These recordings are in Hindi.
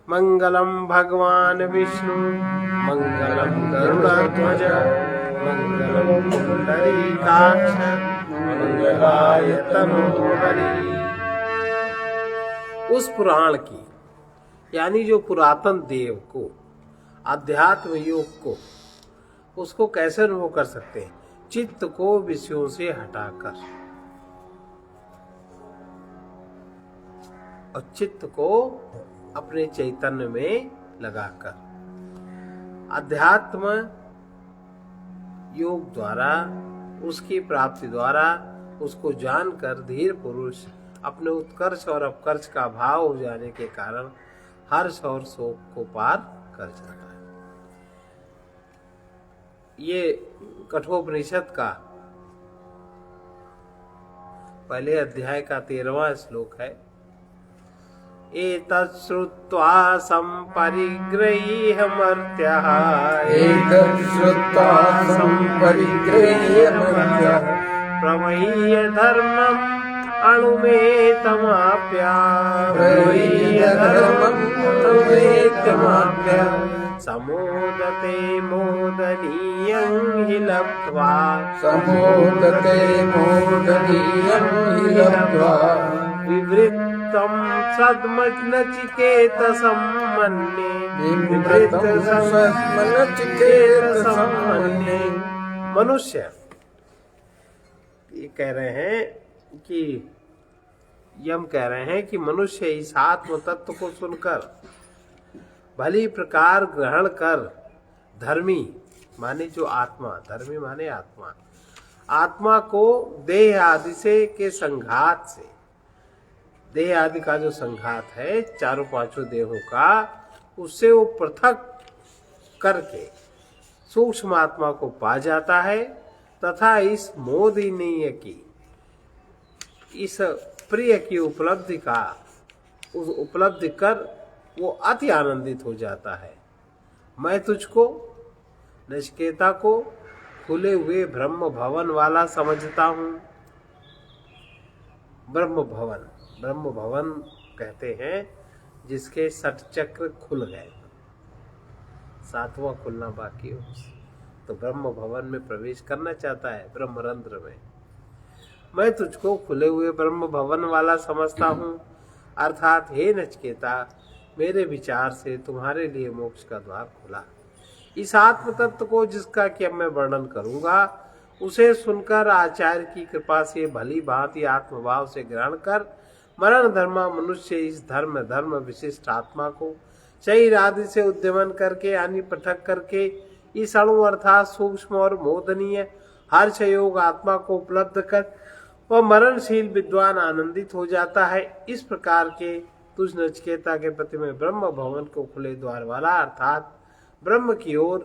मंगलम भगवान विष्णु मंगलम गरुड़ध्वज मंगलम पुंडरीकाक्ष मंगलाय तनोहरि। उस पुराण की यानी जो पुरातन देव को, अध्यात्म योग को, उसको कैसे अनुभव कर सकते हैं? चित्त को विषयों से हटाकर और चित्त को अपने चैतन्य में लगाकर अध्यात्म योग द्वारा, उसकी प्राप्ति द्वारा, उसको जानकर धीर पुरुष अपने उत्कर्ष और अपकर्ष का भाव हो जाने के कारण हर्ष और शोक को पार कर जाता है। ये कठोपनिषद का पहले अध्याय का 13वां श्लोक है। एतत् श्रुत्वा संपरिगृह्य मर्त्यः प्रमय्य धर्मम् अणुमेतमाप्य समोदते मोदनीयं हि लब्ध्वा विवृत्तं सद्मनचिकेतसं मन्ये। मनुष्य ये कह रहे हैं कि यम कह रहे हैं कि मनुष्य इस आत्म तत्व को सुनकर भली प्रकार ग्रहण कर धर्मी माने जो आत्मा, धर्मी माने आत्मा, आत्मा को देह आदि से के संघात से, देह आदि का जो संघात है चारों पांचों देहों का, उससे वो पृथक करके सूक्ष्म आत्मा को पा जाता है तथा इस मोदिनीय की, इस प्रिय की उपलब्धि का, उस उपलब्धि कर वो अति आनंदित हो जाता है। मैं तुझको, नचिकेता को, खुले हुए ब्रह्म भवन वाला समझता हूँ। ब्रह्म भवन, ब्रह्म भवन कहते हैं जिसके 6 चक्र खुल गए, 7वां खुलना बाकी हो, तो ब्रह्म भवन में प्रवेश करना चाहता है, ब्रह्मरंध्र में। मैं तुझको खुले हुए ब्रह्म भवन वाला समझता हूँ, अर्थात हे नचिकेता, मेरे विचार से तुम्हारे लिए मोक्ष का द्वार खुला। इस आत्म तत्व को जिसका कि अब मैं वर्णन करूंगा, उसे सुनकर आचार्य की कृपा से भली भांति आत्मभाव से ग्रहण कर मरण धर्मा मनुष्य इस धर्म विशिष्ट आत्मा को शरीर आदि से उद्यमन करके यानी पृथक करके इस अणु अर्थात सूक्ष्म और मोदनीय हर्ष योग आत्मा को उपलब्ध कर वह मरणशील विद्वान आनंदित हो जाता है। इस प्रकार के तुझ नचिकेता के प्रति में ब्रह्म भवन को खुले द्वार वाला अर्थात ब्रह्म की ओर,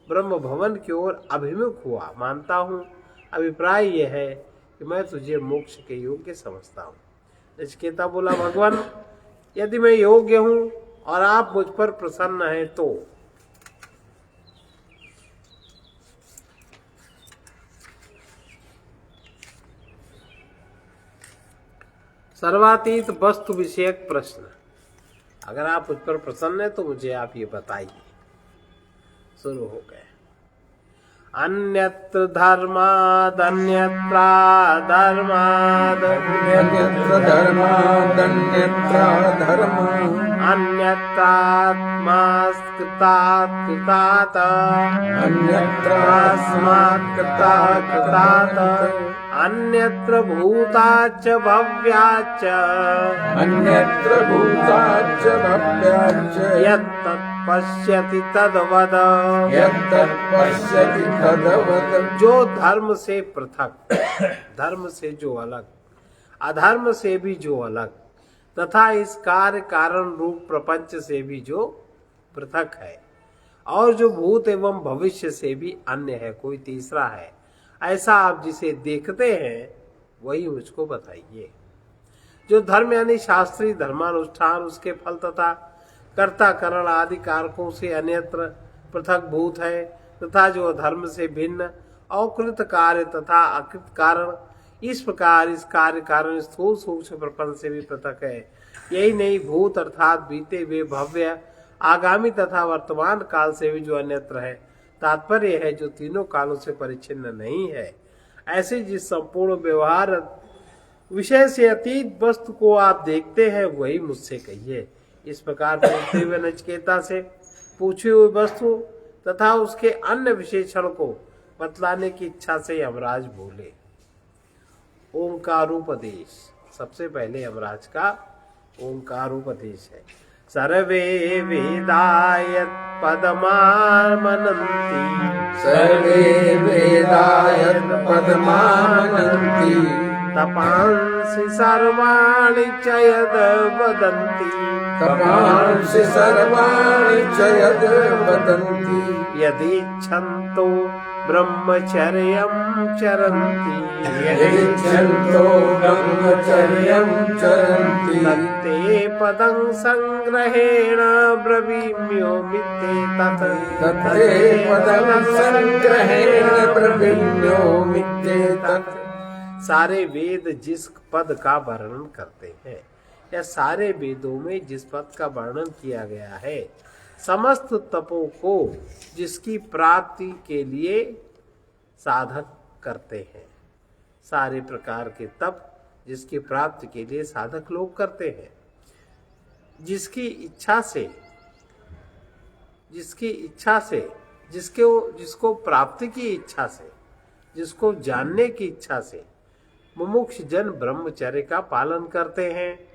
ब्रह्म भवन की ओर अभिमुख हुआ मानता हूँ। अभिप्राय यह है कि मैं तुझे मोक्ष के योग्य समझता हूँ। नचिकेता बोला, भगवान यदि मैं योग्य हूँ और आप मुझ पर प्रसन्न हैं तो सर्वातीत वस्तु विषयक प्रश्न, अगर आप मुझ पर प्रसन्न है तो मुझे आप ये बताइए। शुरू हो गए। अन्यत्र धर्मादन्यत्रा धर्माद अन्यत्रात्मास्कृतात् कृतात् अन्यत्र भूताच्च भव्याच्च यत्तत् पश्यति तद्वद जो धर्म से पृथक, धर्म से जो अलग, अधर्म से भी जो अलग तथा इस कार्य कारण रूप प्रपंच से भी जो पृथक है और जो भूत एवं भविष्य से भी अन्य है, कोई तीसरा है, ऐसा आप जिसे देखते हैं वही मुझको बताइए। जो धर्म यानी शास्त्रीय धर्मानुष्ठान, उसके फल तथा कर्ता करण आदि कारकों से अन्यत्र पृथक भूत है तथा जो धर्म से भिन्न अकृत कार्य तथा अकृत कारण, इस प्रकार इस कार्य कारण स्थूल सूक्ष्म प्रपंच से भी पृथक है। यही नहीं, भूत अर्थात बीते हुए, भव्य, आगामी तथा वर्तमान काल से भी जो अन्यत्र है। तात्पर्य है जो तीनों कालों से परिच्छिन्न नहीं है। ऐसे जिस संपूर्ण व्यवहार विषय से अतीत वस्तु को आप देखते हैं वही मुझसे कहिए। इस प्रकार पूछते हुए नचिकेता से पूछे हुए वस्तु तथा उसके अन्य विशेषण को बतलाने की इच्छा से यमराज बोले। ओंकारोपदेश, सबसे पहले यमराज का ओंकारोपदेश है। सर्वे वेदायत पदमामनन्ति, सर्वे वेदायत पदमामनन्ति, तपांसि सर्वाणि च यद् वदन्ति, तपांसि सर्वाणि च यद् वदन्ति, यदिच्छन्तो ब्रह्मचर्यं चरन्ति, यदिच्छन्तो ब्रह्मचर्यं चरन्ति, तत्ते पदं संग्रहेण ब्रवीम्योमिते तत्, तत्ते पदं संग्रहेण ब्रवीम्योमिते तत्। सारे वेद जिस पद का वर्णन करते हैं या सारे वेदों में जिस पद का वर्णन किया गया है, समस्त तपों को जिसकी प्राप्ति के लिए साधक करते हैं, सारे प्रकार के तप जिसकी प्राप्ति के लिए साधक लोग करते हैं, जिसकी इच्छा से जिसको प्राप्ति की इच्छा से, जिसको जानने की इच्छा से मुमुक्ष जन ब्रह्मचर्य का पालन करते हैं,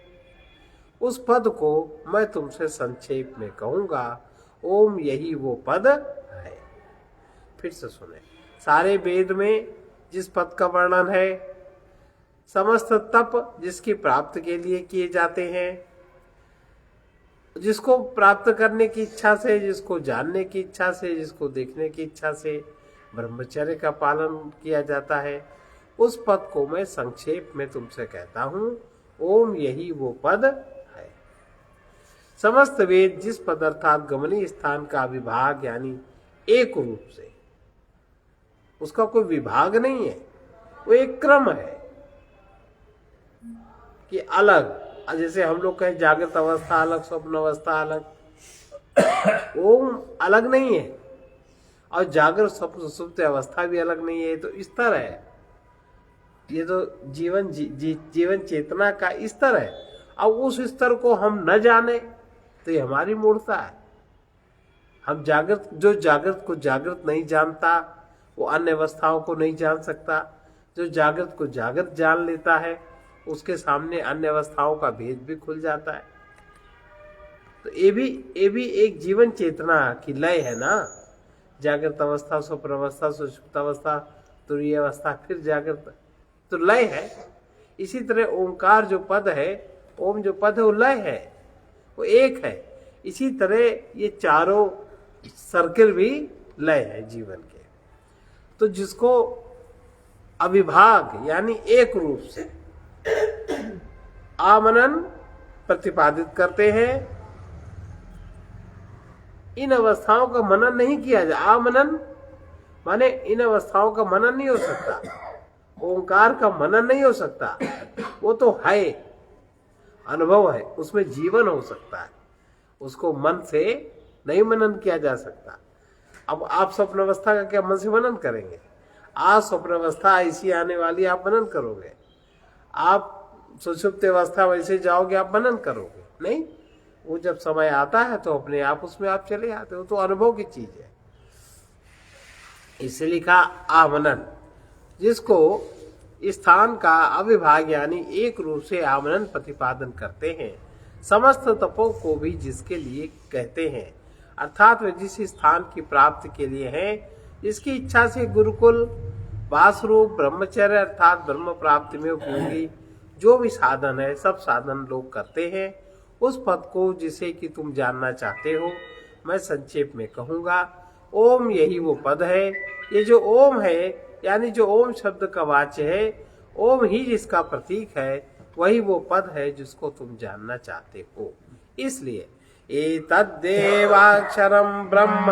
उस पद को मैं तुमसे संक्षेप में कहूंगा। ओम यही वो पद है। फिर से सुने, सारे वेद में जिस पद का वर्णन है, समस्त तप जिसकी प्राप्ति के लिए किए जाते हैं, जिसको प्राप्त करने की इच्छा से, जिसको जानने की इच्छा से, जिसको देखने की इच्छा से ब्रह्मचर्य का पालन किया जाता है, उस पद को मैं संक्षेप में तुमसे कहता हूं। ओम यही वो पद है। समस्त वेद जिस पद अर्थात गमनीय स्थान का विभाग यानी एक रूप से, उसका कोई विभाग नहीं है, वो एक क्रम है कि अलग, जैसे हम लोग कहें जागृत अवस्था अलग, स्वप्न अवस्था अलग, ओम अलग नहीं है और जागृत स्वप्न सुप्त अवस्था भी अलग नहीं है। तो इस तरह है, ये तो जीवन चेतना का स्तर है। अब उस स्तर को हम न जाने तो ये हमारी मूर्खता है। हम जो जागृत को जागृत नहीं जानता वो अन्य अवस्थाओं को नहीं जान सकता। जो जागृत को जागृत जान लेता है उसके सामने अन्य अवस्थाओं का भेद भी खुल जाता है। तो ये भी एक जीवन चेतना की लय है ना। जागृत अवस्था, स्वप्न अवस्था, सुषुप्त अवस्था, तुरीय अवस्था, फिर जागृत, तो लय है। इसी तरह ओंकार जो पद है, ओम जो पद है वो लय है, वो एक है। इसी तरह ये चारों सर्किल भी लय है जीवन के। तो जिसको अविभाग यानी एक रूप से आमनन प्रतिपादित करते हैं, इन अवस्थाओं का मनन नहीं किया जाए। आमनन माने इन अवस्थाओं का मनन नहीं हो सकता, ओंकार का मनन नहीं हो सकता। वो तो है, अनुभव है, उसमें जीवन हो सकता है, उसको मन से नहीं मनन किया जा सकता। अब आप स्वप्न अवस्था का क्या मन से मनन करेंगे? आज स्वप्न अवस्था ऐसी आने वाली, आप मनन करोगे? आप सुषुप्त अवस्था वैसे जाओगे, आप मनन करोगे? नहीं, वो जब समय आता है तो अपने आप उसमें आप चले आते हो। तो अनुभव की चीज है, इसलिए लिखा आमनन, जिसको स्थान का अविभाग यानी एक रूप से आमनन प्रतिपादन करते हैं। समस्त तपों को भी जिसके लिए कहते हैं, अर्थात वे जिस स्थान की प्राप्ति के लिए हैं, जिसकी इच्छा से गुरुकुल वासरूप ब्रह्मचर्य अर्थात ब्रह्म प्राप्ति में उपयोगी जो भी साधन है, सब साधन लोग करते हैं। उस पद को जिसे कि तुम जानना चाहते हो मैं संक्षेप में कहूंगा। ओम यही वो पद है। ये जो ओम है यानी जो ओम शब्द का वाच्य है, ओम ही जिसका प्रतीक है, वही वो पद है जिसको तुम जानना चाहते हो। इसलिए एतद्देवाक्षरं ब्रह्म,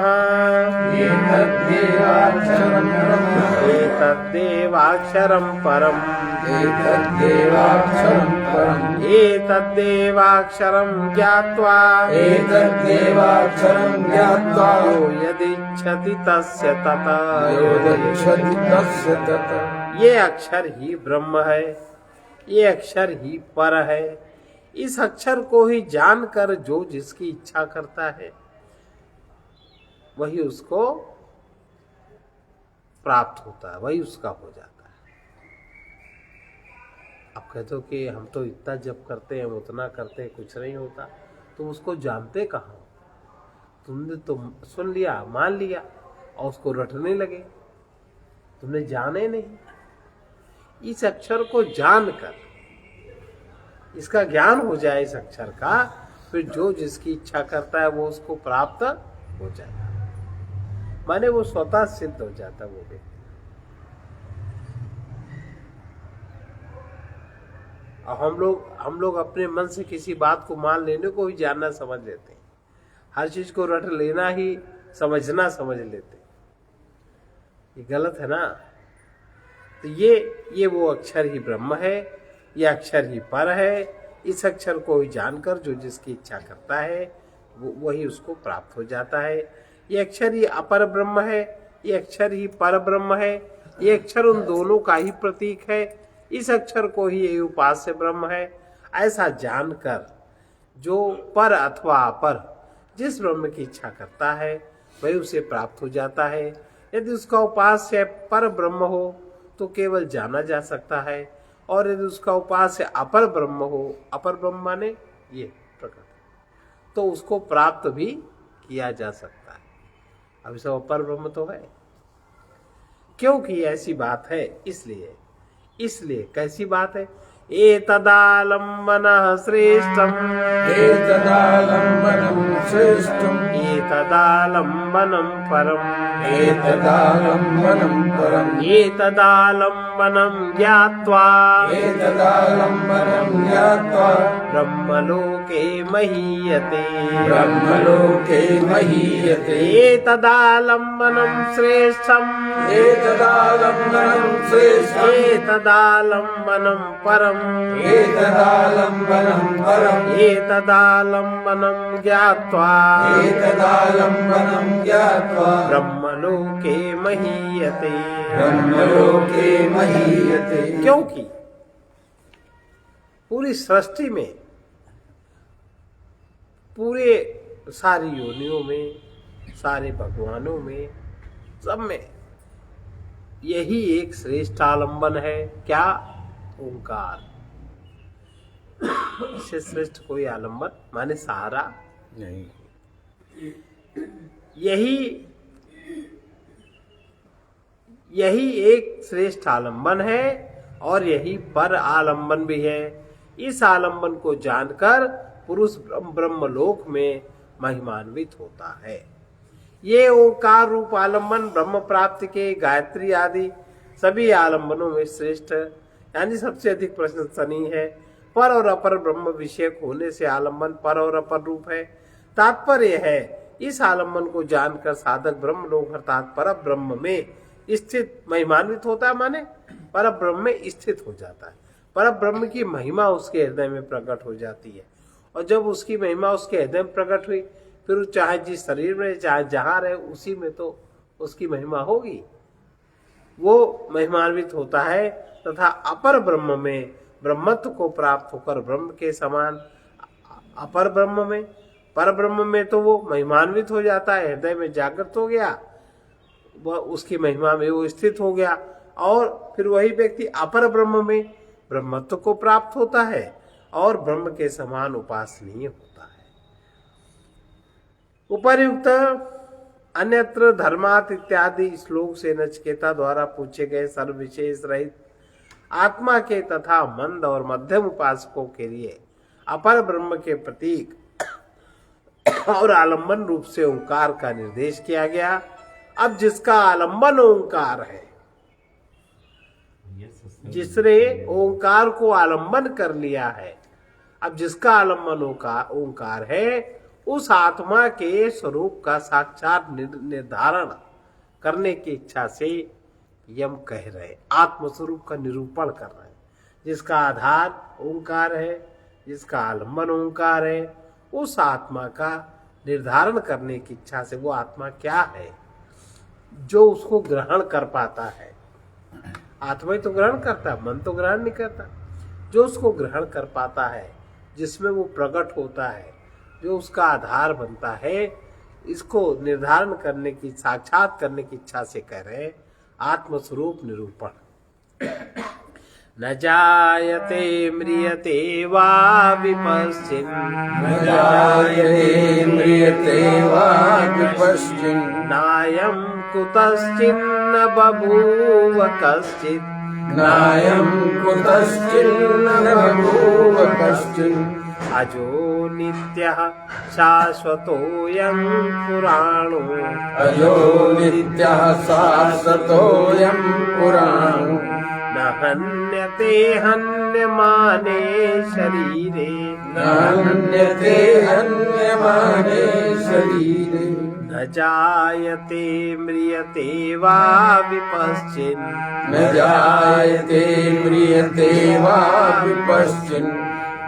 एतद्देवाक्षरं परम, एतद्देवाक्षरं परम् एतद्देवाक्षरं ज्ञात्वा एतद्देवाक्षरं ज्ञात्वा यो यदिच्छति तस्य ततः योगच्छति तस्य ततः। ये अक्षर ही ब्रह्म है, ये अक्षर ही पर है। इस अक्षर को ही जानकर जो जिसकी इच्छा करता है वही उसको प्राप्त होता है, वही उसका हो जाता है। अब कहते हो कि हम तो इतना जप करते हैं, उतना करते हैं, कुछ नहीं होता। तुम उसको जानते कहाँ हो? तुमने तो सुन लिया, मान लिया और उसको रटने लगे, तुमने जाने नहीं। इस अक्षर को जानकर, इसका ज्ञान हो जाए इस अक्षर का, फिर जो जिसकी इच्छा करता है वो उसको प्राप्त हो जाता है, माने वो स्वतः सिद्ध हो जाता है वो व्यक्ति। हम लोग अपने मन से किसी बात को मान लेने को ही जानना समझ लेते हैं, हर चीज को रट लेना ही समझना समझ लेते हैं। ये गलत है ना। तो ये वो अक्षर ही ब्रह्म है, ये अक्षर ही पर है। इस अक्षर को ही जानकर जो जिसकी इच्छा करता है वही उसको प्राप्त हो जाता है। ये अक्षर ही अपर ब्रह्म है, ये अक्षर ही पर ब्रह्म है। ये अक्षर उन दोनों का ही प्रतीक है। इस अक्षर को ही ये उपास्य ब्रह्म है। ऐसा जानकर जो पर अथवा अपर जिस ब्रह्म की इच्छा करता है वही उसे प्राप्त हो जाता है। यदि उसका उपास्य पर ब्रह्म हो तो केवल जाना जा सकता है, और यदि उसका उपास्य अपर ब्रह्म हो, अपर ब्रह्म माने ये प्रकट, तो उसको प्राप्त भी किया जा सकता है। अभी सब अपर ब्रह्म तो है, क्योंकि ऐसी बात है। इसलिए कैसी बात है? एतदालम्बनः श्रेष्ठम् एतदालम्बनं श्रेष्ठम् एतदालम्बनं परम् एतदालम्बनं परम् एतदालम्बनं ज्ञात्वा एतदालम्बनं ज्ञात्वा ब्रह्मलोके महीयते ब्रह्मलोके महीयते एतदालम्बनं श्रेष्ठम् एतदालम्बनं श्रेष्ठम् एतदालम्बनं परम् एतदालम्बनं परम् एतदालम्बनं ज्ञात्वा एतदालम्बनं ज्ञात्वा ब्रह्मलोके महीयते ब्रह्मलोके महीयते। क्योंकि पूरी सृष्टि में, पूरे सारी योनियों में, सारे भगवानों में, सब में यही एक श्रेष्ठ आलम्बन है। क्या? ओंकार। इससे श्रेष्ठ कोई आलम्बन माने सहारा नहीं। यही एक श्रेष्ठ आलम्बन है, और यही पर आलम्बन भी है। इस आलम्बन को जानकर पुरुष ब्रह्मलोक में महिमान्वित होता है। ये ओंकार रूप आलम्बन ब्रह्म प्राप्ति के गायत्री आदि सभी आलम्बनों में श्रेष्ठ, यानी सबसे अधिक प्रशंसनीय है। पर और अपर ब्रह्म विषयक होने से आलम्बन पर और अपर रूप है। तात्पर्य है, इस आलम्बन को जानकर साधक ब्रह्मलोक अर्थात पर ब्रह्म में स्थित महिमान्वित होता है, माने पर ब्रह्म में स्थित हो जाता है। पर ब्रह्म की महिमा उसके हृदय में प्रकट हो जाती है, और जब उसकी महिमा उसके हृदय में प्रकट हुई, फिर चाहे जिस शरीर में चाहे जहां रहे उसी में तो उसकी महिमा होगी, वो महिमान्वित होता है। तथा अपर ब्रह्म में ब्रह्मत्व को प्राप्त होकर ब्रह्म के समान अपर ब्रह्म में, पर ब्रह्म में तो वो महिमान्वित हो जाता है, हृदय में जागृत हो गया, वह उसकी महिमा में वो स्थित हो गया, और फिर वही व्यक्ति अपर ब्रह्म में ब्रह्मत्व को प्राप्त होता है और ब्रह्म के समान उपासनीय होता है। उपर्युक्त अन्यत्र धर्मात इत्यादि श्लोक से नचिकेता द्वारा पूछे गए सर्वविशेष रहित आत्मा के तथा मंद और मध्यम उपासकों के लिए अपर ब्रह्म के प्रतीक और आलम्बन रूप से ओंकार का निर्देश किया गया। अब जिसका आलम्बन ओंकार है, जिसने ओंकार को आलम्बन कर लिया है, अब जिसका आलम्बन ओंकार है, उस आत्मा के स्वरूप का साक्षात निर्धारण करने की इच्छा से यम कह रहे, आत्म स्वरूप का निरूपण कर रहे हैं। जिसका आधार ओंकार है, जिसका आलंबन ओंकार है, उस आत्मा का निर्धारण करने की इच्छा से वो आत्मा क्या है जो उसको ग्रहण कर पाता है। आत्मा ही तो ग्रहण करता है, मन तो ग्रहण नहीं करता। जो उसको ग्रहण कर पाता है, जिसमें वो प्रकट होता है, जो उसका आधार बनता है, इसको निर्धारण करने की, साक्षात करने की इच्छा से कह रहे हैं आत्मस्वरूप निरूपण। न जायते म्रियते वा विपश्चिन् न जायते म्रियते वा विपश्चिन् नायं कुतश्चिन्न बभूव कश्चित् नायं कुतश्चिन्न बभूव कश्चिन् अजो नित्यः शाश्वतोऽयं पुराणो अजो नित्यः शाश्वतोऽयं पुराणो न हन्यते हन्यमाने शरीरे न हन्यते हन्यमाने शरीरे न जायते म्रियते वा विपश्चिन् न जायते म्रियते वा विपश्चिन्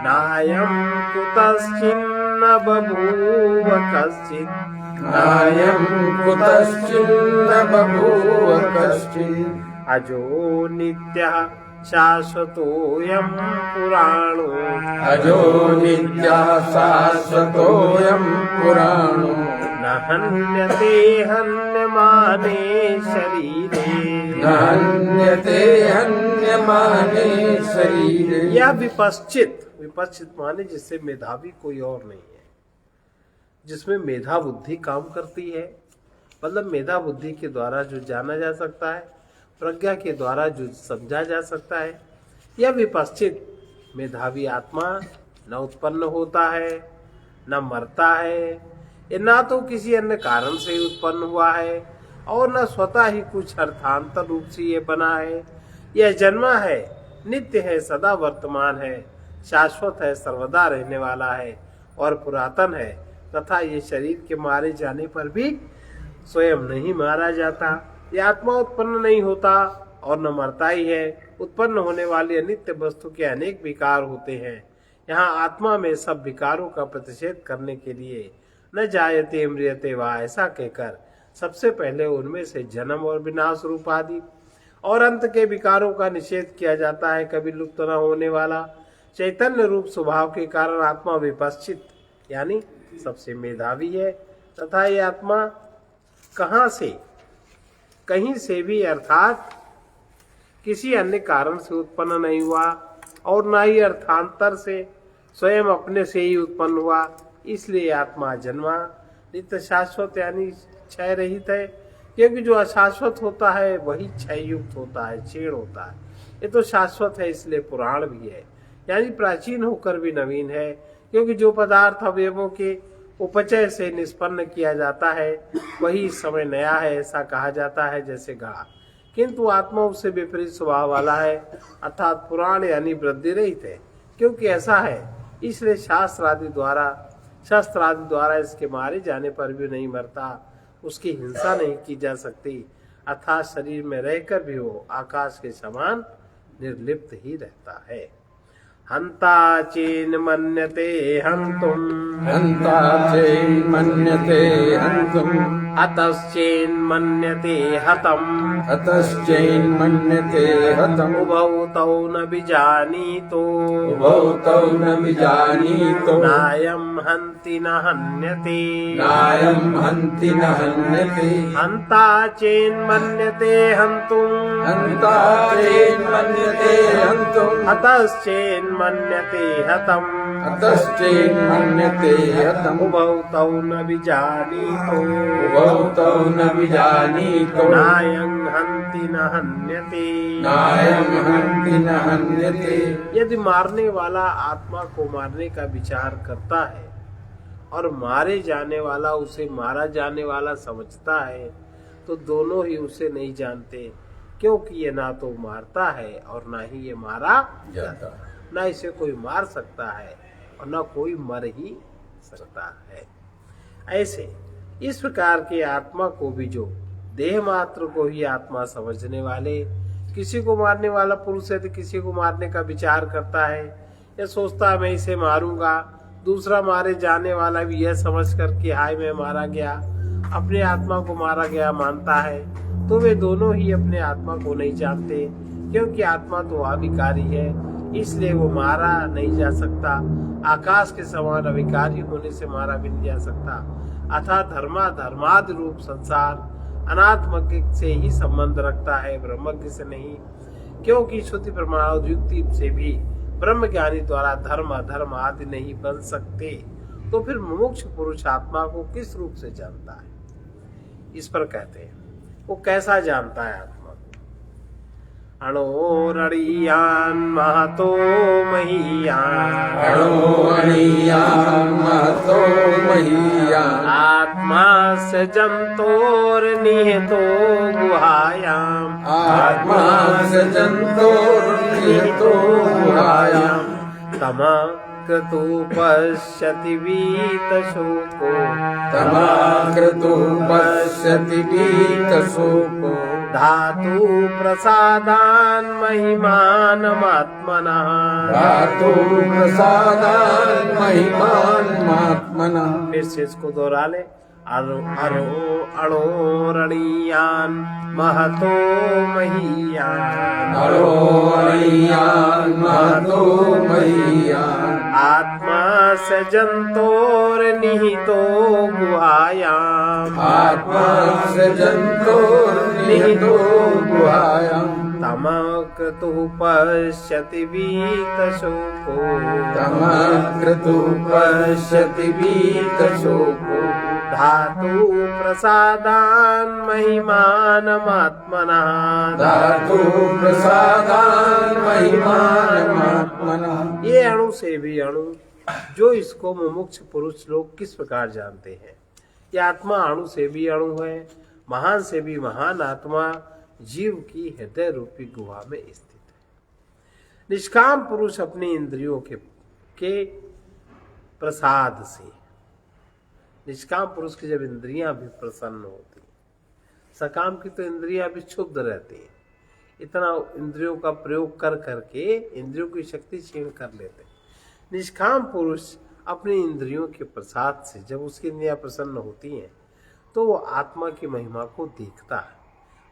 नायं कुतश्चिन्न बभूव कश्चित् नायं कुतश्चिन्न बभूव कश्चिन् अजो नित्यः शाश्वतोऽयं पुराणो अजो नित्यः शाश्वतोऽयं पुराणो न हन्यते हन्यमाने शरीरे न हन्यते हन्यमाने शरीरे। यह विपश्चित, विपश्चित माने जिससे मेधावी कोई और नहीं है, जिसमें मेधा बुद्धि काम करती है, मतलब मेधा बुद्धि के द्वारा जो जाना जा सकता है, प्रज्ञा के द्वारा जो समझा जा सकता है, यह विपश्चित मेधावी आत्मा न उत्पन्न होता है, न मरता है, ये ना तो किसी अन्य कारण से उत्पन्न हुआ है और न स्वतः ही कुछ अर्थांतर रूप से ये बना है। यह जन्मा है, नित्य है, सदा वर्तमान है, शाश्वत है, सर्वदा रहने वाला है और पुरातन है, तथा ये शरीर के मारे जाने पर भी स्वयं नहीं मारा जाता। ये आत्मा उत्पन्न नहीं होता और न मरता ही है। उत्पन्न होने वाली अनित्य वस्तु के अनेक विकार होते हैं। यहाँ आत्मा में सब विकारों का प्रतिषेध करने के लिए न जायते म्रियते वा ऐसा कहकर सबसे पहले उनमें से जन्म और विनाश रूप आदि और अंत के विकारों का निषेध किया जाता है। कभी लुप्त न होने वाला चैतन्य रूप स्वभाव के कारण आत्मा विपश्चित यानी सबसे मेधावी है, तथा ये आत्मा कहाँ से, कहीं से भी अर्थात किसी अन्य कारण से उत्पन्न नहीं हुआ और न ही अर्थांतर से, स्वयं अपने से ही उत्पन्न हुआ। इसलिए आत्मा जन्मा, नित्य शाश्वत यानी क्षय रहित है, क्योंकि जो अशाश्वत होता है वही क्षय युक्त होता है, क्षीण होता है। ये तो शाश्वत है, इसलिए पुराण भी है, यानी प्राचीन होकर भी नवीन है, क्योंकि जो पदार्थ अवयवों के उपचय से निष्पन्न किया जाता है वही इस समय नया है, ऐसा कहा जाता है जैसे घड़ा। किंतु आत्मा उससे विपरीत स्वभाव वाला है, अर्थात पुराण यानी वृद्धि रहित है। क्योंकि ऐसा है, इसलिए शस्त्र आदि द्वारा इसके मारे जाने पर भी नहीं मरता, उसकी हिंसा नहीं की जा सकती, अर्थात शरीर में रहकर भी वो आकाश के समान निर्लिप्त ही रहता है। हंता चेन मन्यते हंतुम, हंता चेन मन्यते हंतुम, हतश्चेन मन्यते हतम, हतश्चेन मन्यते हतम्। उभौ तौ न विजानीतो, उभौ तौ न विजानीतो, नायं हन्ति न हन्यते, नायं हन्ति न हन्यते। हंता चेन मन्यते हंतुम, हंता चेन मन्यते हंतुम्, हतश्चेन मन्यते हतम, हतश्चेन मन्यते हतम्। उभौ तौ न विजानीतो, उभौ तौ न विजानीतो, नायं हन्ति न हन्यते, नायं हन्ति न हन्यते। यदि मारने वाला आत्मा को मारने का विचार करता है और मारे जाने वाला उसे मारा जाने वाला समझता है, तो दोनों ही उसे नहीं जानते, क्योंकि ये ना तो मारता है और ना ही ये मारा जाता है। ना इसे कोई मार सकता है और ना कोई मर ही सकता है। ऐसे इस प्रकार के आत्मा को भी जो देह मात्र को ही आत्मा समझने वाले किसी को मारने वाला पुरुष है तो किसी को मारने का विचार करता है या सोचता है मैं इसे मारूंगा। दूसरा मारे जाने वाला भी यह समझ कर कि हाय मैं मारा गया, अपने आत्मा को मारा गया मानता है। तो वे दोनों ही अपने आत्मा को नहीं जानते, क्योंकि आत्मा तो अविकारी है, इसलिए वो मारा नहीं जा सकता। आकाश के समान अविकारी होने से मारा भी नहीं जा सकता। अर्थात धर्मादि रूप संसार अनात्मज्ञ से ही संबंध रखता है, ब्रह्मज्ञ से नहीं, क्योंकि श्रुति प्रमाण और युक्ति से भी ब्रह्म ज्ञानी द्वारा धर्म आदि नहीं बन सकते। तो फिर मुमुक्ष पुरुष आत्मा को किस रूप से जानता है? इस पर कहते हैं वो कैसा जानता है आत्मा? अणोरणीयान महतो महीयान, अणोरणीयान महतो महीयान, आत्मा से जंतोर निहितो गुहायाम, आत्मा से जंतोर निहितो गुहायाम, तमाकृतो पश्यति वीतशोको, तमाकृतो पश्यति वीतशोको, धातु प्रसादान महिमानमात्मनः, धातु प्रसादान महिमानमात्मनः। फिर से इसको दोहरा ले। अणोरणीयान महतो महीयान, अणोरणीयान महतो महीयान, आत्मा से जंतोर निहितो गुहायाम, आत्मा से जंतोर निहितो गुहायाम, तमक्रतु पश्यति वीतशोको, तमक्रतु पश्यति वीतशोको, धातु प्रसादान महिमानमात्मनः, धातु प्रसादान महिमानमात्मनः। ये अणु से भी अणु जो इसको मुमुक्ष पुरुष लोग किस प्रकार जानते हैं? ये आत्मा अणु से भी अणु है, महान से भी महान आत्मा जीव की हृदय रूपी गुहा में स्थित है। निष्काम पुरुष अपनी इंद्रियों के प्रसाद से, निष्काम पुरुष की जब इंद्रियां भी प्रसन्न होती, सकाम की तो इंद्रियां भी क्षुब्ध रहती है, इतना इंद्रियों का प्रयोग कर करके इंद्रियों की शक्ति क्षीण कर लेते हैं। निष्काम पुरुष अपनी इंद्रियों के प्रसाद से जब उसकी इंद्रियां प्रसन्न होती हैं तो वो आत्मा की महिमा को देखता है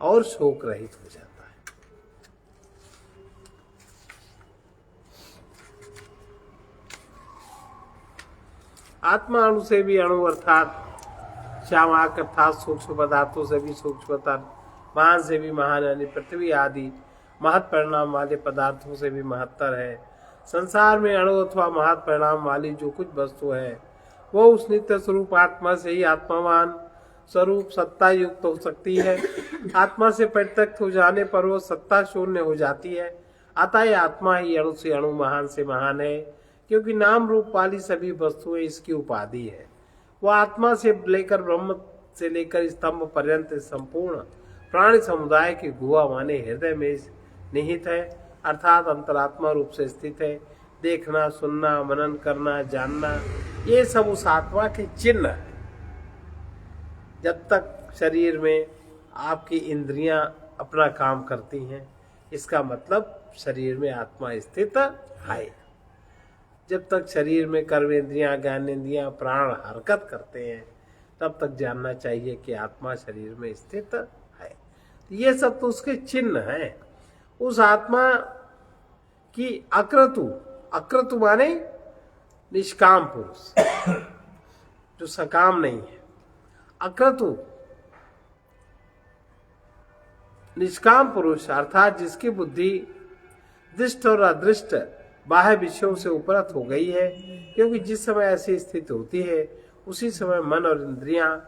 और शोक रहित हो जाता है। आत्मा अणु से भी अणु अर्थात श्यामाक अर्थात सूक्ष्म पदार्थों से भी सूक्ष्मतर, महान से भी महान यानी पृथ्वी आदि महत् परिणाम वाले पदार्थों से भी महत्तर है। संसार में अणु अथवा महत् परिणाम वाली जो कुछ वस्तु है वो उस नित्य स्वरूप आत्मा से ही आत्मावान स्वरूप सत्ता युक्त हो सकती है। आत्मा से परित्यक्त हो जाने पर वो सत्ता शून्य हो जाती है। अतः आत्मा ही अणु से महान है, क्योंकि नाम रूप वाली सभी वस्तुएं इसकी उपाधि है। वह आत्मा से लेकर ब्रह्म से लेकर स्तंभ पर्यंत संपूर्ण प्राणी समुदाय की गुहा माने हृदय में निहित है, अर्थात अंतरात्मा रूप से स्थित है। देखना, सुनना, मनन करना, जानना, ये सब उस आत्मा के चिन्ह है। जब तक शरीर में आपकी इंद्रियां अपना काम करती हैं, इसका मतलब शरीर में आत्मा स्थित है। जब तक शरीर में कर्मेंद्रियां, ज्ञानेंद्रियां, प्राण हरकत करते हैं, तब तक जानना चाहिए कि आत्मा शरीर में स्थित है। ये सब तो उसके चिन्ह हैं। उस आत्मा की अक्रतु माने निष्काम पुरुष जो सकाम नहीं है। अक्रतु निष्काम पुरुष अर्थात जिसकी बुद्धि दृष्ट और अदृष्ट बाह्य विषयों से उपरत हो गई है, क्योंकि जिस समय ऐसी स्थिति होती है उसी समय मन और इंद्रियां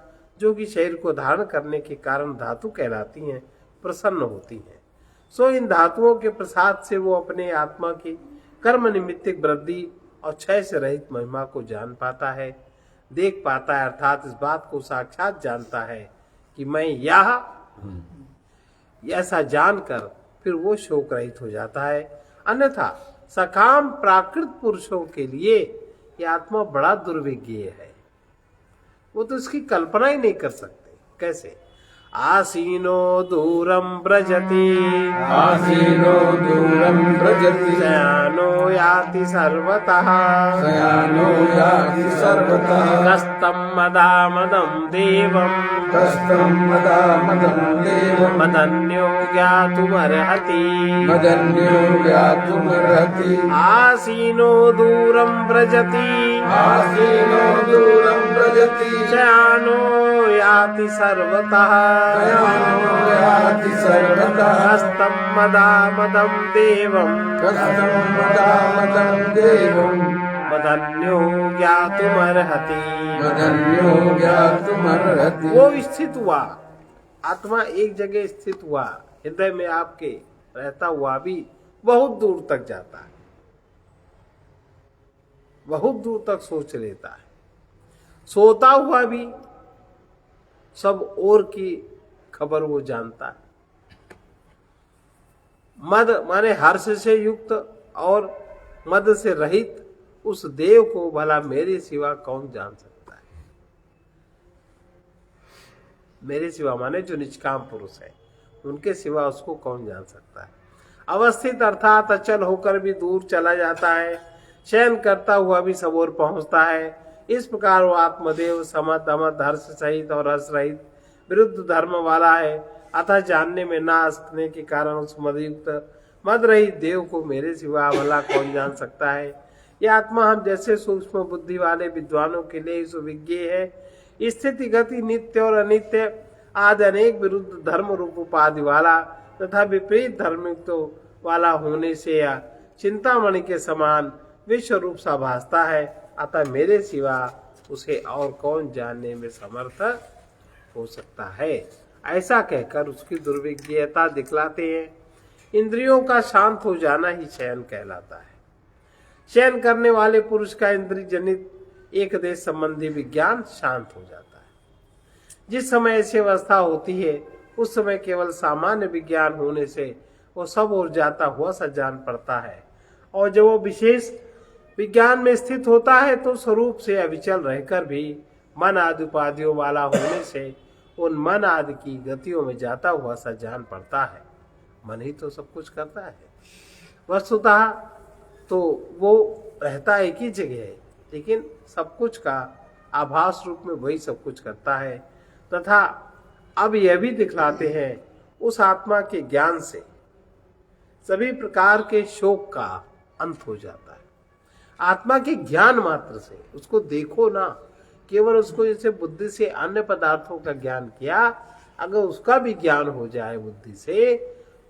जो कि शरीर को धारण करने के कारण धातु कहलाती हैं, प्रसन्न होती हैं। सो इन धातुओं के प्रसाद से वो अपने आत्मा की कर्म निमित्तिक वृद्धि और क्षय से रहित महिमा को जान पाता है, देख पाता है, अर्थात इस बात को साक्षात जानता है कि मैं यह ऐसा जानकर फिर वो शोक रहित हो जाता है। अन्यथा सकाम प्राकृत पुरुषों के लिए यह आत्मा बड़ा दुर्विज्ञेय है। वो तो इसकी कल्पना ही नहीं कर सकते। कैसे? आसीनो दूरं व्रजति आसीनो दूरं व्रजति शयानो याति सर्वतः शयानो याति सर्वतः कस्तं मदामदं देवं कष्टं मदामदं देवं मदन्यो ज्ञातुमर्हति मदन्यो ज्ञातुमर्हति आसीनो दूरं व्रजति आसीनो दूरं व्रजति शयानो याति सर्वतः शयानो याति सर्वतः हस्तं मदामदं देवं कष्टं मदामदं देवं मदन्यो ज्ञातुमर्हति। मदन्यो ज्ञातुमर्हति। वो स्थित हुआ, आत्मा एक जगह स्थित हुआ, हृदय में आपके रहता हुआ भी बहुत दूर तक जाता है, बहुत दूर तक सोच लेता है, सोता हुआ भी सब और की खबर वो जानता है। मद माने हर्ष से युक्त और मद से रहित उस देव को भला मेरे सिवा कौन जान सकता है। मेरे सिवा माने जो निष्काम पुरुष है, उनके सिवा उसको कौन जान सकता है। अवस्थित अर्थात अचल होकर भी दूर चला जाता है, शयन करता हुआ भी सब ओर पहुंचता है। इस प्रकार वो आत्मदेव समत अमत हर्ष सहित और हर्ष रहित विरुद्ध धर्म वाला है। अतः जानने में ना सकने के कारण उस मदयुक्त मद रहित देव को मेरे सिवा भला कौन जान सकता है। यह आत्मा हम जैसे सूक्ष्म बुद्धि वाले विद्वानों के लिए सुविज्ञ है। स्थिति गति नित्य और अनित्य आदि अनेक विरुद्ध धर्म रूप उपाधि वाला तथा विपरीत धर्मित्व वाला होने से या चिंतामणि के समान विश्व रूप सा भासता है। अतः मेरे सिवा उसे और कौन जानने में समर्थ हो सकता है। ऐसा कहकर उसकी दुर्विज्ञता दिखलाते हैं। इंद्रियों का शांत हो जाना ही शयन कहलाता है। शयन करने वाले पुरुष का इंद्रिय जनित एक देश संबंधी विज्ञान शांत हो जाता है। जिस समय ऐसी अवस्था होती है उस समय केवल सामान्य विज्ञान होने से वो सब ओर जाता हुआ सा जान पड़ता है, और जब वो विशेष विज्ञान में स्थित होता है तो स्वरूप से अविचल रहकर भी मन आदि उपाधियों वाला होने से उन मन आदि की गतियों में जाता हुआ सा जान पड़ता है। मन ही तो सब कुछ करता है। वस्तुतः तो वो रहता एक ही जगह है, लेकिन सब कुछ का आभास रूप में वही सब कुछ करता है। तथा अब यह भी दिखलाते हैं उस आत्मा के ज्ञान से सभी प्रकार के शोक का अंत हो जाता है। आत्मा के ज्ञान मात्र से, उसको देखो ना, केवल उसको जैसे बुद्धि से अन्य पदार्थों का ज्ञान किया, अगर उसका भी ज्ञान हो जाए बुद्धि से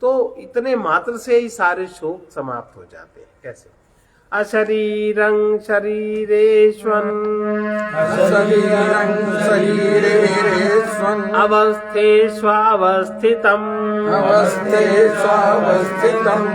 तो इतने मात्र से ही सारे शोक समाप्त हो जाते हैं। कैसे? अशरीरं शरीरेष्वन् शरीरं शरीरेष्वन् अवस्थेष्वस्थितम् अवस्थेष्वस्थितं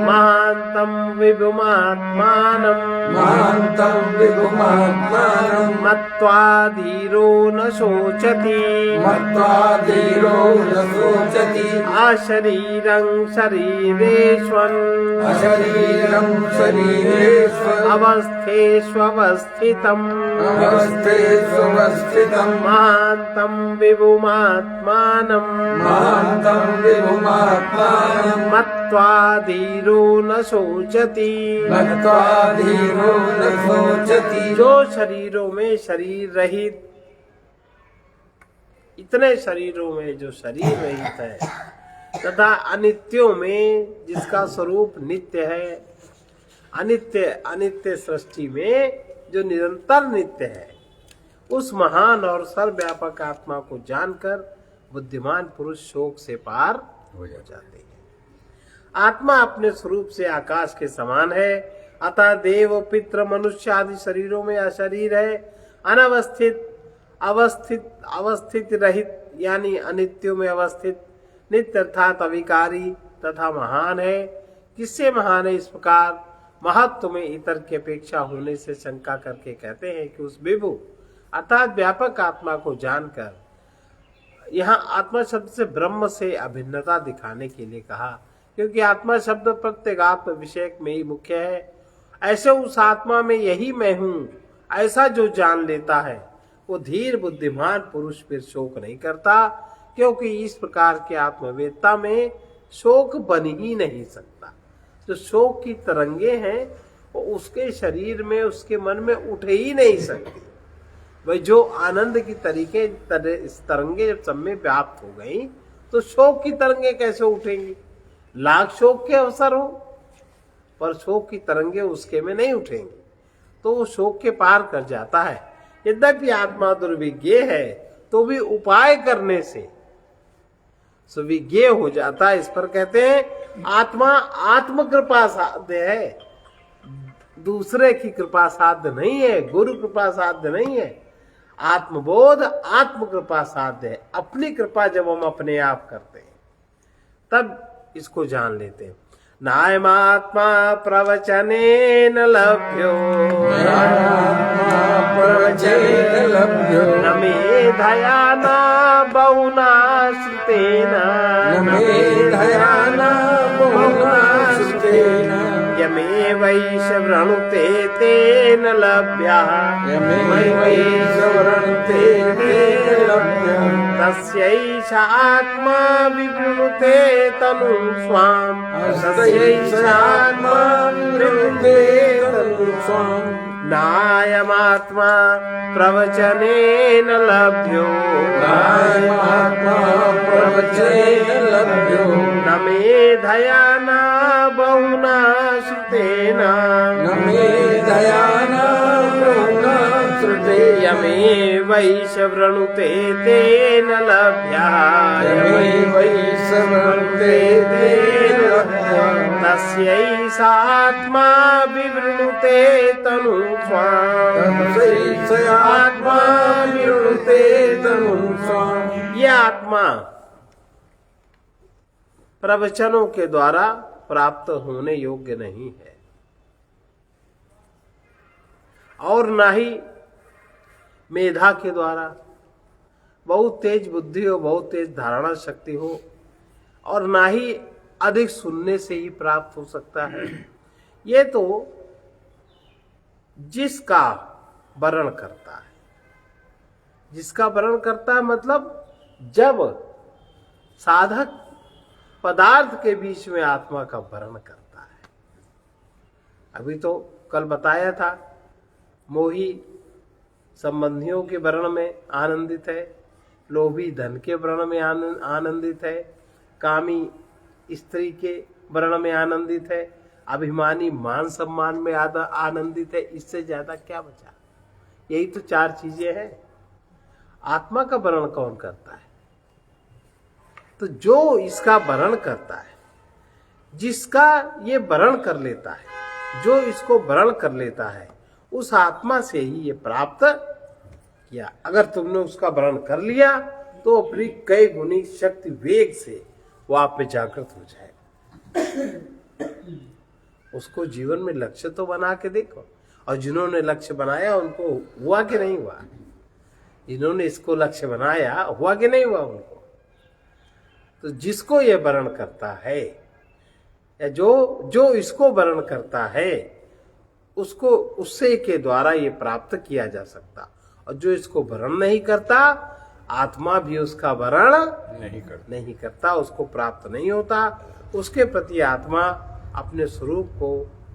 महान्तं विभुमात्मानं महान्तं विभुमात्मानं मत्वा धीरो न शोचति मत्वा धीरो न शोचति अशरीरं शरीरेष्वन् अशरीरं शरीरेष्वन् अवस्थेष्वस्थितम् अवस्थेष्वस्थितं महान्तं विभुमात्मानं महान्तं विभुमात्मानं मत्वा धीरो न शोचति। मत्वा धीरो न शोचति। जो शरीरों में शरीर रहित, इतने शरीरों में जो शरीर रहित है तथा अनित्यों में जिसका स्वरूप नित्य है, अनित्य सृष्टि में जो निरंतर नित्य है, उस महान और सर्वव्यापक आत्मा को जानकर बुद्धिमान पुरुष शोक से पार हो जाते हैं। आत्मा अपने स्वरूप से आकाश के समान है, अतः देव पितृ मनुष्य आदि शरीरों में अशरीर है। अवस्थित रहित यानी अनित्यों में अवस्थित, नित्य अर्थात अविकारी तथा महान है। किससे महान है? इस प्रकार महत्व में इतर की अपेक्षा होने से शंका करके कहते हैं कि उस विभु अर्थात व्यापक आत्मा को जानकर, यहाँ आत्मा शब्द से ब्रह्म से अभिन्नता दिखाने के लिए कहा, क्योंकि आत्मा शब्द प्रत्येगात्म विषय में ही मुख्य है। ऐसे उस आत्मा में यही मैं हूँ ऐसा जो जान लेता है वो धीर बुद्धिमान पुरुष फिर शोक नहीं करता, क्योंकि इस प्रकार के आत्मवेदता में शोक बन ही नहीं सकता। जो शोक की तरंगे हैं वो उसके शरीर में, उसके मन में उठ ही नहीं सकती। भाई जो आनंद की तरंगे जब सब में व्याप्त हो गई तो शोक की तरंगे कैसे उठेंगी? लाख शोक के अवसर हो पर शोक की तरंगे उसके में नहीं उठेंगी, तो वो शोक के पार कर जाता है। यद्यपि आत्मा दुर्विज्ञ है तो भी उपाय करने से सुविज्ञ हो जाता है। इस पर कहते हैं आत्मा आत्म कृपा साध्य है, दूसरे की कृपा साध्य नहीं है, गुरु कृपा साध्य नहीं है। आत्मबोध आत्म कृपा साध्य है। अपनी कृपा जब हम अपने आप करते हैं तब इसको जान लेते हैं। नायमात्मा प्रवचनेन लभ्यो प्रवचनेन लभ्यो न मेधया न बहुना श्रुतेन न मेधया न बहुना श्रुतेन यमेवैष वृणुते तेन लभ्यः यमेवैष वृणुते तेन लभ्यः तस्यैष आत्मा विवृणुते तनु स्वाम् तस्यैष आत्मा विवृणुते तनु स्वाम् नायमात्मा प्रवचनेन लभ्यो नायमात्मा प्रवचनेन लभ्यो न मेधया न बहुना श्रुतेन न मेधया न बहुना श्रुतेन यमेवैष वृणुते तेन लभ्यः यमेवैष वृणुते तेन लभ्यः तस्यैष आत्मा विवृणुते तनु स्वाम् तस्यैष आत्मा विवृणुते तनु स्वाम्। ये आत्मा प्रवचनों के द्वारा प्राप्त होने योग्य नहीं है और ना ही मेधा के द्वारा, बहुत तेज बुद्धि हो, बहुत तेज धारणा शक्ति हो, और ना ही अधिक सुनने से ही प्राप्त हो सकता है। ये तो जिसका वर्ण करता है, जिसका वर्ण करता है मतलब जब साधक पदार्थ के बीच में आत्मा का वर्ण करता है। अभी तो कल बताया था, मोही संबंधियों के वर्ण में आनंदित है, लोभी धन के वर्ण में आनंदित है, कामी स्त्री के वर्ण में आनंदित है, अभिमानी मान सम्मान में आनंदित है। इससे ज्यादा क्या बचा? यही तो चार चीजें हैं। आत्मा का वर्ण कौन करता है? तो जो इसका वर्ण करता है, जिसका ये वर्ण कर लेता है, जो इसको वर्ण कर लेता है, उस आत्मा से ही ये प्राप्त किया। अगर तुमने उसका वर्ण कर लिया तो अपनी कई गुनी शक्ति वेग से वो आप पे जागृत हो जाएगा। उसको जीवन में लक्ष्य तो बना के देखो, और जिन्होंने लक्ष्य बनाया उनको हुआ कि नहीं हुआ? जिन्होंने इसको लक्ष्य बनाया हुआ कि नहीं हुआ उनको? तो जिसको ये वर्ण करता है, या जो इसको वर्ण करता है, उसको उससे के द्वारा ये प्राप्त किया जा सकता। और जो इसको वर्ण नहीं करता, आत्मा भी उसका वर्ण नहीं करता, उसको प्राप्त नहीं होता। उसके प्रति आत्मा अपने स्वरूप को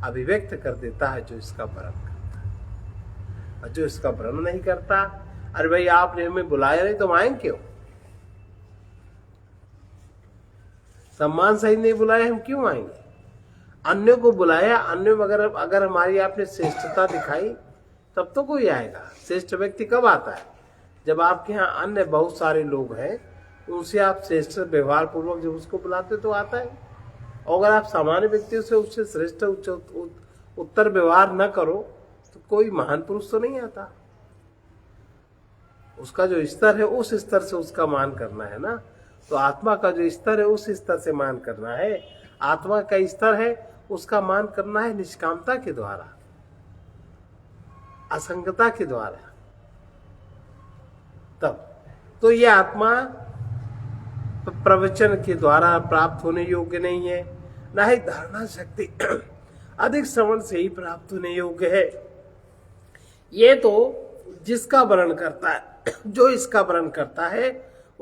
अभिव्यक्त कर देता है जो इसका वर्ण करता है। और जो इसका वर्ण नहीं करता, अरे भाई आपने हमें बुलाया नहीं तो हम आएंगे क्यों? सम्मान सही नहीं बुलाया, हम क्यों आएंगे? अन्य को बुलाया, अन्य अगर हमारी आपने श्रेष्ठता दिखाई तब तो कोई आएगा। श्रेष्ठ व्यक्ति कब आता है? जब आपके यहाँ अन्य बहुत सारे लोग हैं, उनसे आप श्रेष्ठ व्यवहार पूर्वक जब उसको बुलाते तो आता है। और अगर आप सामान्य व्यक्तियों से उससे श्रेष्ठ उत्तर व्यवहार न करो तो कोई महान पुरुष तो नहीं आता। उसका जो स्तर है उस स्तर से उसका मान करना है ना। तो आत्मा का जो स्तर है उस स्तर से मान करना है। आत्मा का स्तर है उसका मान करना है निष्कामता के द्वारा, असंगता के द्वारा। तब तो ये आत्मा प्रवचन के द्वारा प्राप्त होने योग्य नहीं है, ना ही धारणा शक्ति अधिक श्रवण से ही प्राप्त होने योग्य है। ये तो जिसका वर्ण करता है, जो इसका वर्ण करता है,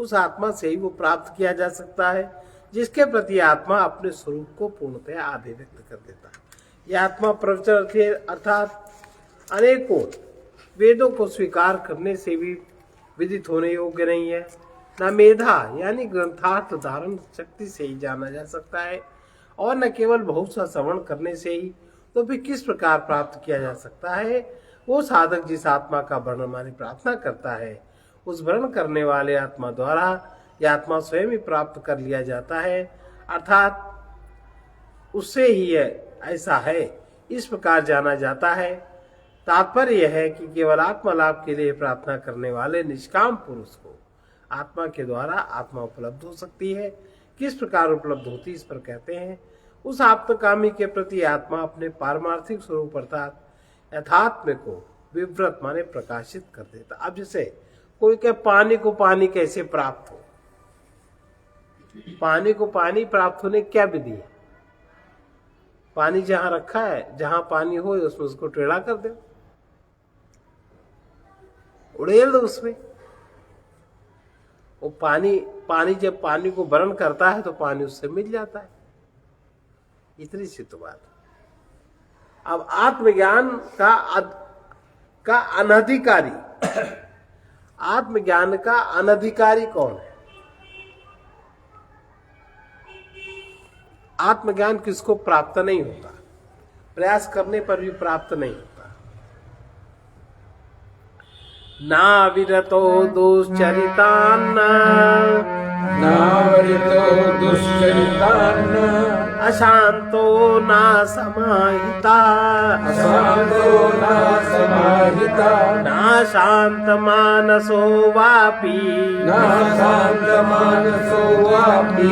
उस आत्मा से ही वो प्राप्त किया जा सकता है जिसके प्रति आत्मा अपने स्वरूप को पूर्णतया अभिव्यक्त कर देता है। यह आत्मा प्रवचन अर्थात अनेकों वेदों को स्वीकार करने से भी विदित होने योग्य नहीं है। न मेधा यानी ग्रंथार्थ धारण शक्ति से ही जाना जा सकता है और न केवल बहुत सा श्रवण करने से ही, तो फिर किस प्रकार प्राप्त किया जा सकता है? वो साधक जिस आत्मा का वर्णन माने प्रार्थना करता है, उस वर्णन करने वाले आत्मा द्वारा यह आत्मा स्वयं ही प्राप्त कर लिया जाता है, अर्थात उससे ही यह ऐसा है, इस प्रकार जाना जाता है। तात्पर्य यह है कि केवल आत्मा लाभ के लिए प्रार्थना करने वाले निष्काम पुरुष को आत्मा के द्वारा आत्मा उपलब्ध हो सकती है। किस प्रकार उपलब्ध होती, इस पर कहते हैं उस आत्मकामी के प्रति आत्मा अपने पारमार्थिक स्वरूप अर्थात यथात्म को विवृत माने प्रकाशित कर देता। अब जैसे कोई कहे पानी को पानी कैसे प्राप्त हो, पानी को पानी प्राप्त होने क्या विधि है? पानी जहां रखा है, जहां पानी हो उसमें उसको टेढ़ा कर दो, उड़ेल दो उसमें। वो पानी जब पानी को वरण करता है तो पानी उससे मिल जाता है। इतनी सी तो बात। अब आत्मज्ञान का अनधिकारी, आत्मज्ञान का अनधिकारी कौन है? आत्मज्ञान किसको प्राप्त नहीं होता, प्रयास करने पर भी प्राप्त नहीं होता। ना विरतो दुश्चरितान्न, नावरितो दुश्चरितान्न, अशांतो ना समाहिता, अशांतो न समाहिता, ना शांत मानसो वापी, न शान्तमानसो वापि,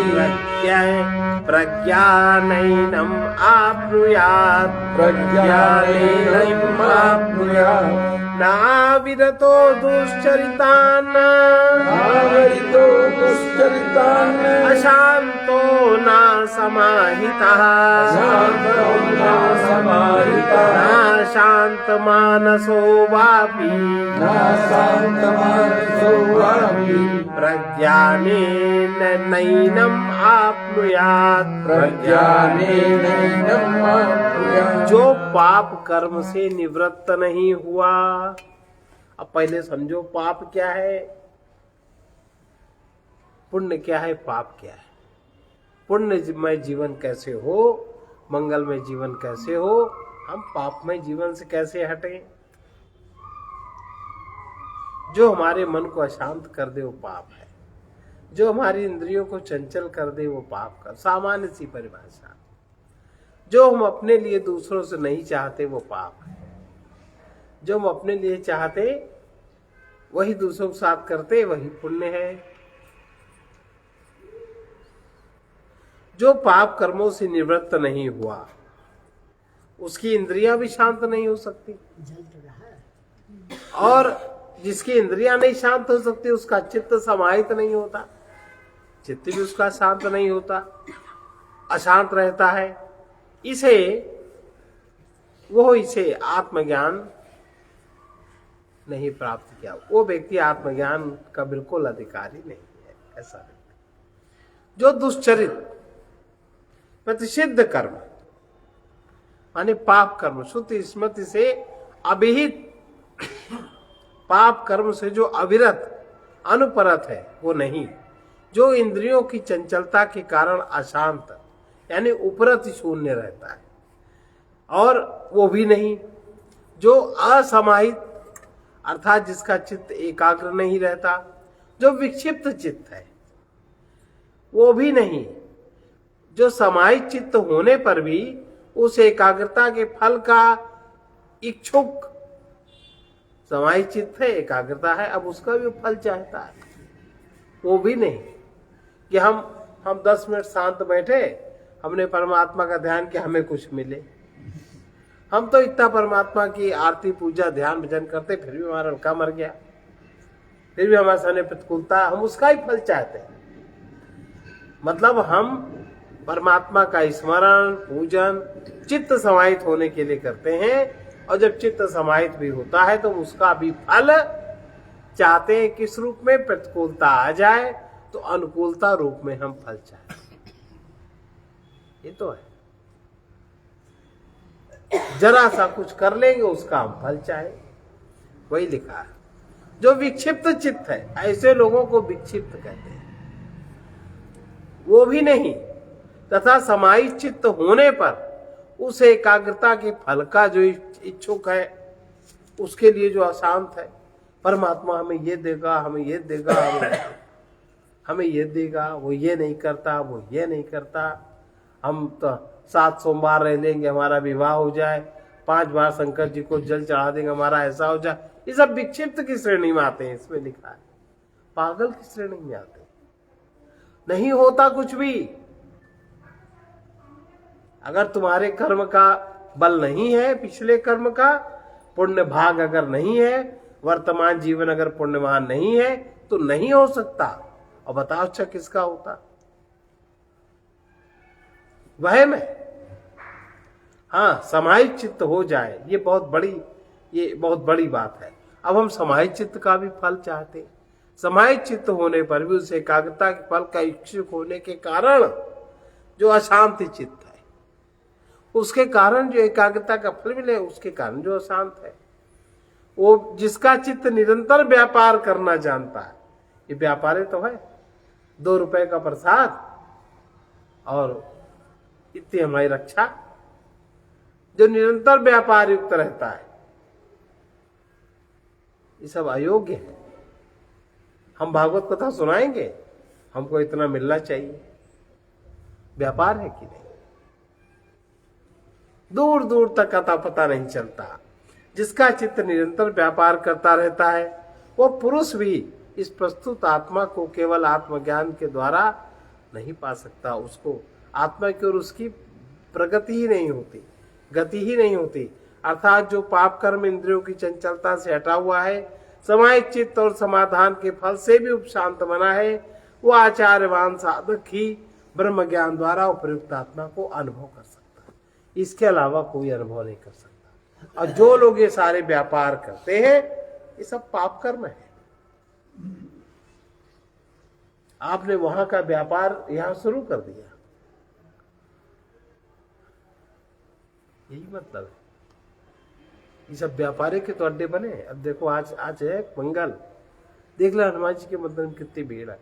प्रज्ञानैनम् आप्नुयात्, प्रज्ञानेनैव आप्नुयात्, नाविरतो दुश्चरितान्, नावरितो दुश्चरितान्, अशांतो ना समाहितः, अशान्तो न समाहिता, ना शांत मानसो वापि, न शान्तमानसो वापि, प्रज्ञानेन नैनम् आप्नुयात्। प्रज्ञानेनैव आप्नुयात्। जो पाप कर्म से निवृत्त नहीं हुआ। अब पहले समझो पाप क्या है, पुण्य क्या है, पाप क्या है। पुण्यमय जीवन कैसे हो, मंगलमय जीवन कैसे हो, हम पापमय जीवन से कैसे हटें। जो हमारे मन को अशांत कर दे वो पाप है, जो हमारी इंद्रियों को चंचल कर दे वो पाप का सामान्य सी परिभाषा। जो हम अपने लिए दूसरों से नहीं चाहते वो पाप है, जो हम अपने लिए चाहते वही दूसरों के साथ करते वही पुण्य है। जो पाप कर्मों से निवृत्त नहीं हुआ उसकी इंद्रियां भी शांत नहीं हो सकती, और जिसकी इंद्रियां नहीं शांत हो सकती उसका चित्त समाहित नहीं होता, चित्त भी उसका शांत नहीं होता, अशांत रहता है। इसे आत्मज्ञान नहीं प्राप्त किया, वो व्यक्ति आत्मज्ञान का बिल्कुल अधिकारी नहीं है। ऐसा व्यक्ति जो दुश्चरित प्रतिषिद्ध कर्म माने पाप कर्म, श्रुति स्मृति से अभिहित पाप कर्म से जो अविरत अनुपरत है वो नहीं, जो इंद्रियों की चंचलता के कारण अशांत यानी उपरत शून्य रहता है, और वो भी नहीं जो असमाहित अर्थात जिसका चित्त एकाग्र नहीं रहता, जो विक्षिप्त चित्त है, वो भी नहीं जो समाहित चित्त होने पर भी उस एकाग्रता के फल का इच्छुक। समाहित चित्त है, एकाग्रता है, अब उसका भी फल चाहता है, वो भी नहीं कि हम 10 मिनट शांत बैठे, हमने परमात्मा का ध्यान किया, हमें कुछ मिले। हम तो इतना परमात्मा की आरती पूजा ध्यान भजन करते फिर भी हमारा हल्का मर गया, फिर भी हमारे सामने प्रतिकूलता, हम उसका ही फल चाहते हैं। मतलब हम परमात्मा का स्मरण पूजन चित्त समाहित होने के लिए करते हैं, और जब चित्त समाहित भी होता है तो उसका भी फल चाहते हैं किस रूप में? प्रतिकूलता आ जाए तो अनुकूलता रूप में हम फल चाहें। ये तो है, जरा सा कुछ कर लेंगे उसका हम फल चाहे, वही लिखा है। जो विक्षिप्त चित्त है, ऐसे लोगों को विक्षिप्त कहते हैं। वो भी नहीं, तथा समाहित चित्त होने पर उस एकाग्रता के फल का जो इच्छुक है, उसके लिए जो अशांत है, परमात्मा हमें ये देगा, हमें ये देगा, हमें ये देगा, वो ये नहीं करता, वो ये नहीं करता, हम तो 7 सोमवार रह लेंगे, हमारा विवाह हो जाए, 5 बार शंकर जी को जल चढ़ा देंगे, हमारा ऐसा हो जाए। ये सब विक्षिप्त की श्रेणी में आते हैं, इसमें लिखा है। पागल की श्रेणी में आते हैं। नहीं होता कुछ भी। अगर तुम्हारे कर्म का बल नहीं है, पिछले कर्म का पुण्य भाग अगर नहीं है, वर्तमान जीवन अगर पुण्यवान नहीं है, तो नहीं हो सकता। और बताओ अच्छा किसका होता? वहम है। हाँ, समाहित चित्त हो जाए, ये बहुत बड़ी बात है। अब हम समाहित चित्त का भी फल चाहते हैं। समाहित चित्त होने पर भी उस एकाग्रता के फल का इच्छुक होने के कारण जो अशांति चित्त है, उसके कारण जो एकाग्रता का फल मिले, उसके कारण जो अशांत है, वो जिसका चित्त निरंतर व्यापार करना जानता है। ये व्यापार तो है, 2 रुपए का प्रसाद और इतनी हमारी रक्षा, जो निरंतर व्यापार युक्त रहता है, ये सब अयोग्य है। हम भागवत कथा सुनाएंगे, हमको इतना मिलना चाहिए, व्यापार है कि नहीं? दूर दूर तक अता पता नहीं चलता। जिसका चित्त निरंतर व्यापार करता रहता है, वो पुरुष भी इस प्रस्तुत आत्मा को केवल आत्मज्ञान के द्वारा नहीं पा सकता। उसको आत्मा की ओर उसकी प्रगति ही नहीं होती, गति ही नहीं होती। अर्थात जो पाप कर्म इंद्रियों की चंचलता से हटा हुआ है, समाहित चित्त और समाधान के फल से भी उपशांत बना है, वो आचार्यवान साधक ही ब्रह्म ज्ञान द्वारा उपयुक्त आत्मा को अनुभव कर सकता है। इसके अलावा कोई अनुभव नहीं कर सकता। और जो लोग ये सारे व्यापार करते हैं, ये सब पाप कर्म है। आपने वहां का व्यापार यहां शुरू कर दिया, यही मतलब है। ये सब व्यापारी के तो अड्डे बने। अब देखो आज है मंगल, देख लो हनुमान जी के मंदिर में कितनी भीड़ है।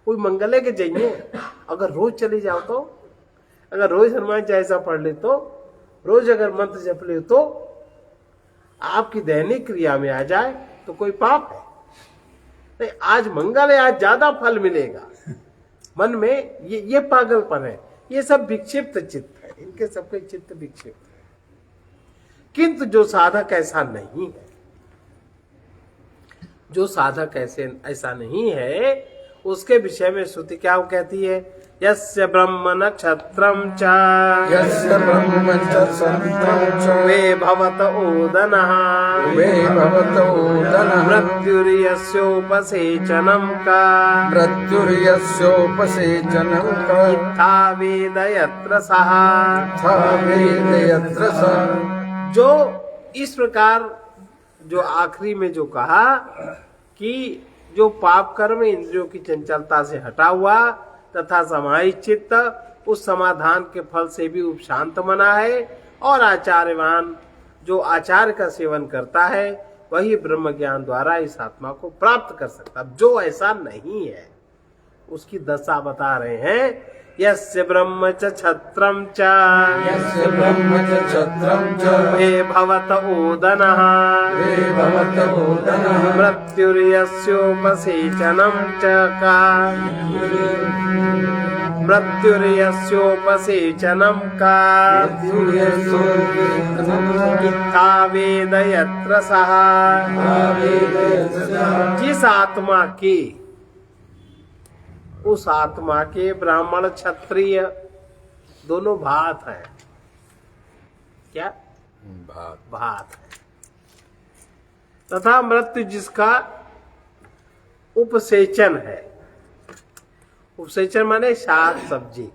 कोई मंगल है कि जाइए, अगर रोज चले जाओ तो, अगर रोज हनुमान चालीसा पढ़ ले तो, रोज अगर मंत्र जप ले तो, आपकी दैनिक क्रिया में आ जाए तो कोई पाप है नहीं। आज मंगल है, आज ज्यादा फल मिलेगा। मन में ये पागलपन है। ये सब विक्षिप्त चित्त है, इनके सबके चित्त विक्षिप्त है। किंतु जो साधक ऐसा नहीं है, जो साधक ऐसा नहीं है, उसके विषय में श्रुति क्या कहती है? यस्य ब्रह्म नक्षत्रम च यस्य ब्रह्म नक्षत्रम च वे भवत ओदनः वे भवत ओदनः मृत्युर्यस्योपसेचनं का मृत्युर्यस्योपसेचनं का इत्था वेद यत्र सः। था वेद यत्र सः। जो इस प्रकार जो आखिरी में जो कहा कि जो पाप कर्म इंद्रियों की चंचलता से हटा हुआ तथा समाहित चित्त उस समाधान के फल से भी उपशांत बना है, और आचार्यवान जो आचार्य का सेवन करता है, वही ब्रह्म ज्ञान द्वारा इस आत्मा को प्राप्त कर सकता। जो ऐसा नहीं है, उसकी दशा बता रहे हैं। यस्य ब्रह्म च छत्रम च यस्य ब्रह्म च छत्रम च वे भवत ओदनः वे भवत ओदनः मृत्युर्यस्योपसेचनं च का मृत्युर्यस्योपसेचनं का इत्था वेद यत्र सः। जिस आत्मा की, उस आत्मा के ब्राह्मण क्षत्रिय दोनों भात हैं। क्या भात है। तथा मृत्यु जिसका उपसेचन है, उपसेचन माने शाक सब्जी,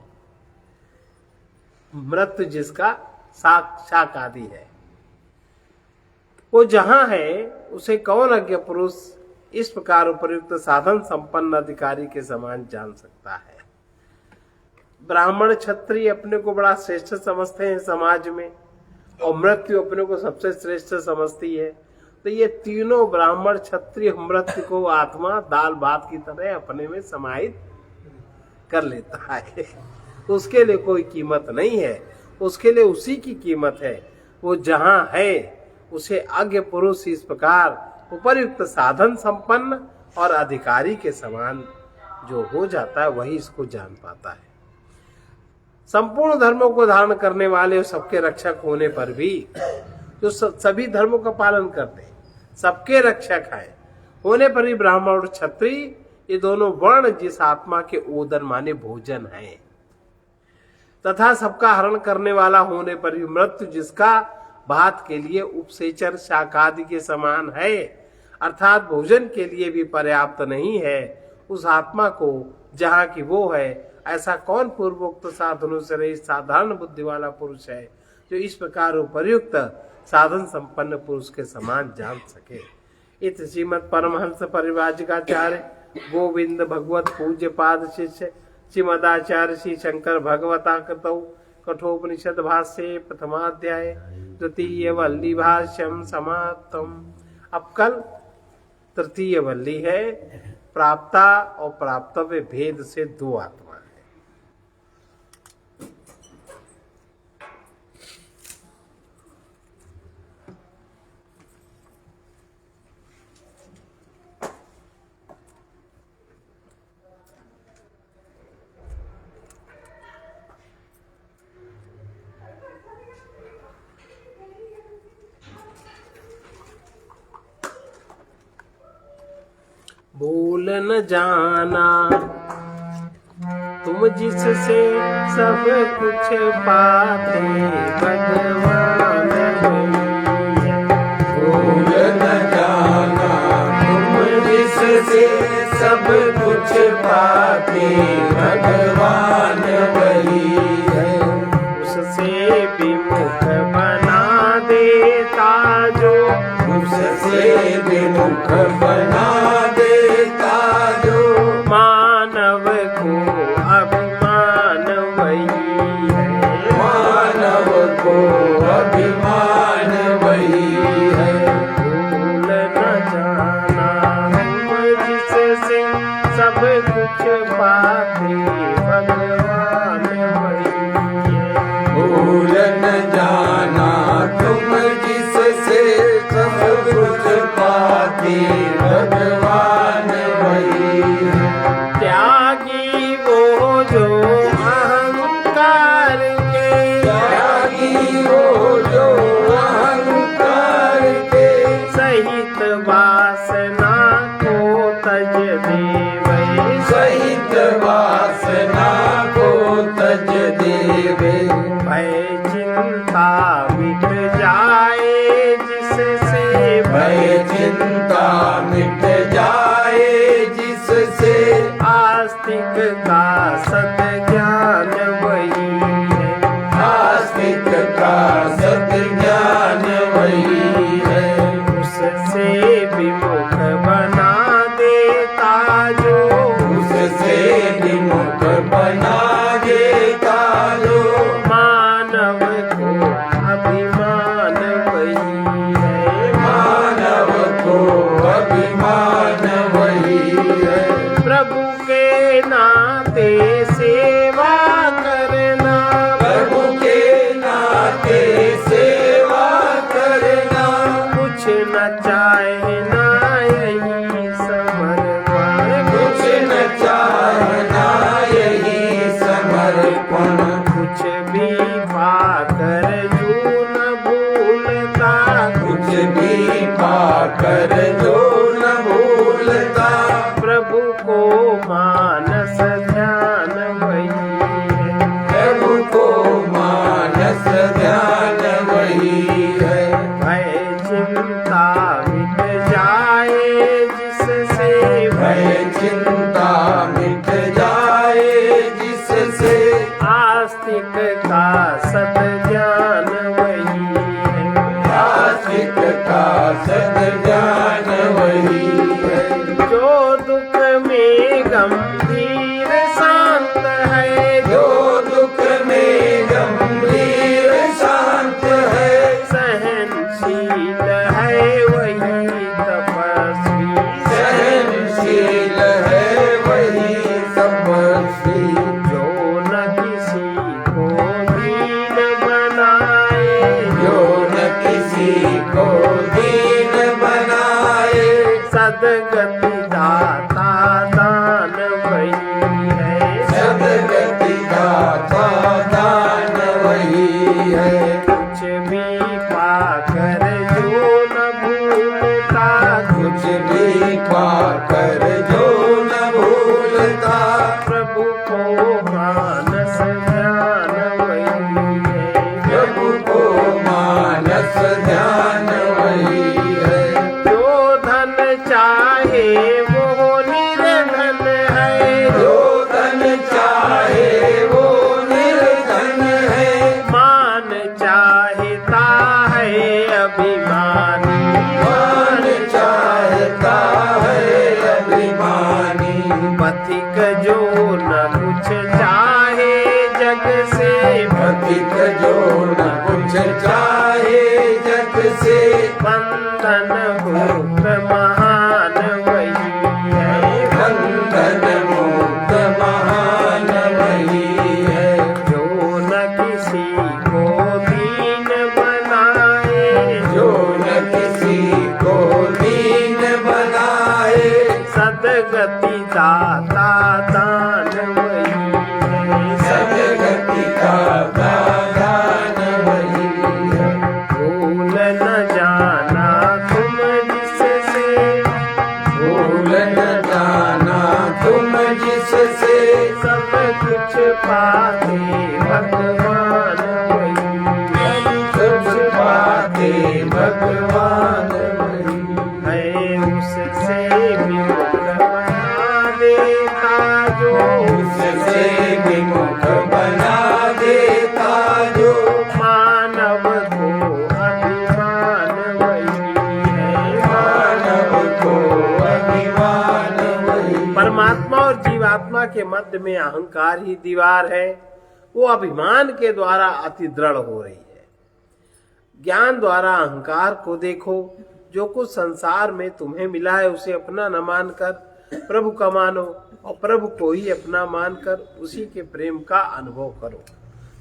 मृत्यु जिसका शाक आदि है, वो जहां है उसे कौन अज्ञ पुरुष इस प्रकार उपर्युक्त साधन संपन्न अधिकारी के समान जान सकता है। ब्राह्मण क्षत्रिय अपने को बड़ा श्रेष्ठ समझते हैं समाज में, और मृत्यु अपने को सबसे श्रेष्ठ समझती है। तो ये तीनों ब्राह्मण क्षत्रिय मृत्यु को आत्मा दाल भात की तरह अपने में समाहित कर लेता है। उसके लिए कोई कीमत नहीं है, उसके लिए उसी की कीमत है। वो जहां है उसे अज्ञ पुरुष इस प्रकार उपर्युक्त साधन संपन्न और अधिकारी के समान जो हो जाता है वही इसको जान पाता है। संपूर्ण धर्मों को धारण करने वाले और सबके रक्षक होने पर भी जो सभी धर्मों का पालन करते हैं, सबके रक्षक हैं, होने पर भी ब्राह्मण और क्षत्रिय ये दोनों वर्ण जिस आत्मा के ओदन माने भोजन हैं, तथा सबका हरण करने वाला होने पर भी मृत्यु जिसका भात के लिए उपसेचर शाकादि के समान है, अर्थात भोजन के लिए भी पर्याप्त नहीं है, उस आत्मा को जहाँ की वो है, ऐसा कौन पूर्वोक्त साधनों से रहित साधारण बुद्धि वाला पुरुष है जो इस प्रकार उपर्युक्त साधन संपन्न पुरुष के समान जान सके। इत श्रीमद परमहंस परिव्राजकाचार्य गोविंद भगवत पूज्य पाद शिष्य श्रीमदाचार्य श्री शंकर भगवता कृतौ कठोपनिषद भाष्ये प्रथमाध्याय द्वितीय वल्ली भाष्यम समाप्तम। अब कल तृतीय वल्ली है। प्राप्ता और प्राप्तव्य भेद से दो आत्मा है। भूल न जाना तुम जिससे सब कुछ पाते भगवान भूल न जाना तुम जिससे सब कुछ पाते भगवान वही है। उससे विमुख बना देता जो, उससे विमुख बना देता जो, मानव को अभिमान वही है। मानव को अभिमान वही है। भूल न जाना तुम जिससे सब कुछ पाते भगवान वही है। भूल न जाना तुम जिससे सब कुछ पाते भगवान वही है। त्यागी वो जो अहंकार के, त्यागी वो जो अहंकार के, सहित वासना को तज देवे, सहित वासना को तज देवे। भय चिंता मिट जाए जिससे, भय चिंता मिट जाए जिससे, आस्तिक का सत ज्ञान वही है। आस्तिक का सत ज्ञान वही है। उससे विमुख बना देता जो, उससे विमुख बना देता जो, मानव को अभिमान वही है। मानव को अभिमान वही है। प्रभु के नाते सेवा करना, प्रभु के नाते सेवा करना, कुछ न चाहे ना यही समर्पण, कुछ न चाहना यही समर्पण। कुछ भी पाकर जो न भूलता, कुछ भी पाकर जो न भूलता, प्रभु को मानस ध्यान वही है। प्रभु को मानस ध्यान वही है। भय चिंता मिट जाए जिससे, भय चिंता मिट जाए जिससे, आस्तिक का सत ज्ञान वही है। आस्तिक का सद ज्ञान वही है। गंभीर शांत है, जो दुख में गंभीर शांत है, सहनशील है वही तपस्वी, सहनशील है वही तपस्वी, जो न किसी को दीन बनाए, जो न किसी को दीन बनाए, सदगति दाता दान वही है, सदगति दाता दान वही है, कुछ भी पाकर जो न भूलता, कुछ भी पाकर जो न भूलता, प्रभु को मानस ध्यान वही है, प्रभु को मानस ध्यान वही है, जो धन चाहे वो निर्धन है, जो धन चाहे वो निर्धन है, मान चाहता है अभिमानी, मान चाहता है अभिमानी, पथिक जो न कुछ चाहे जग से, पथिक जो न कुछ चाहे जग से, बंधन मुक्त महान वही है, बंधन मुक्त महान वही है, जो न किसी को दीन बनाए, जो न किसी को दीन बनाए, सदगति दाता दान वही है, सदगति दाता दान वही है, भूल न जाना तुम जिससे, भूल न जाना तुम जिससे, सब कुछ पाते भगवान वही है, कुछ पाते भगवान वही है उससे विमुख बना देता जो, उससे विमुख बना देता जो, मानव को अभिमान वही है, मानव को अभिमान वही, परमात्मा और जीवात्मा के मध्य में अहंकार ही दीवार है, वो अभिमान के द्वारा अति दृढ़ हो रही है। ज्ञान द्वारा अहंकार को देखो, जो कुछ संसार में तुम्हें मिला है उसे अपना न मानकर प्रभु का मानो, और प्रभु को ही अपना मानकर उसी के प्रेम का अनुभव करो।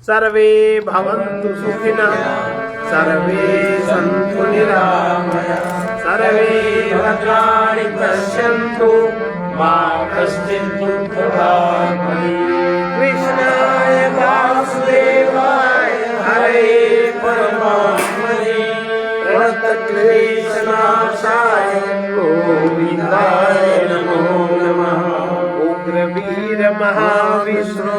सर्वे भवन्तु सुखिनः, सर्वे सन्तु निरामयाः, सर्वे भद्राणि पश्यन्तु, मा कश्चित् दुःखभाग् भवेत्। कृष्णाय वासुदेवाय हरे परमात्मने प्रणतक्लेशनाशाय गोविन्दाय नमो नमः। उग्रवीर महाविष्णु,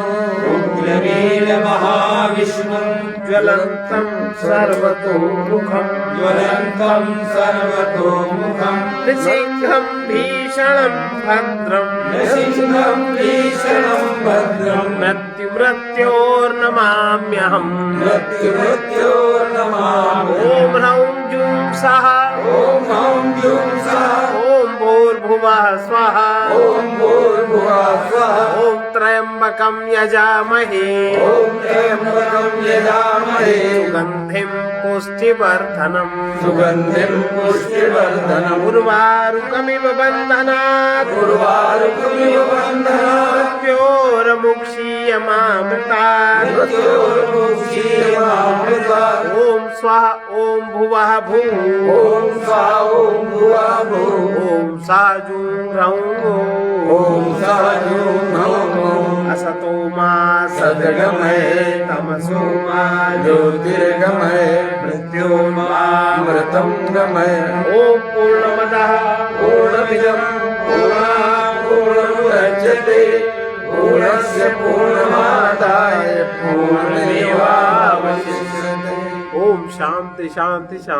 उग्रवीर महाविष्णु, ज्वलन्तं सर्वतोमुखं, ज्वलन्तं सर्वतोमुखं, नृसिंहं भीषणं भद्रं, नृसिंहं भीषणं भद्रं, मृत्युमृत्योर्नमाम्यहम्। मृत्युमृत्योर्नमामि। ॐ ह्रौं जुं सः, ॐ ह्रौं जुं सः, ॐ भूर्भुवः स्वः, ॐ भूर्भुवः स्वः, ॐ त्र्यम्बकं यजामहे, ॐ त्र्यम्बकं यजामहे, सुगन्धिं पुष्टिवर्धनम्, सुगन्धिं पुष्टिवर्धनम्, उर्वारुकमिव बन्धनात्, उर्वारुकमिव बन्धनात्, मृत्योर्मुक्षीयमामृतात्। मृत्योर्मुक्षीयमामृतात्। ॐ स्वः ॐ भुवः भूः, ॐ स्वाहा ॐ भुवः भूः, ॐ सा जूं ह्रौं ॐ सः जुं ह्रौं ॐ। असतो मा सद्गमय, तमसो मा ज्योतिर्गमय, मृत्योर्मामृतं गमय। ॐ पूर्णमदः पूर्णमिदं पूर्णात् पूर्णमुदच्यते, पूर्णस्य पूर्णमादाय पूर्णमेवावशिष्यते। ओम शांति शांति शांति।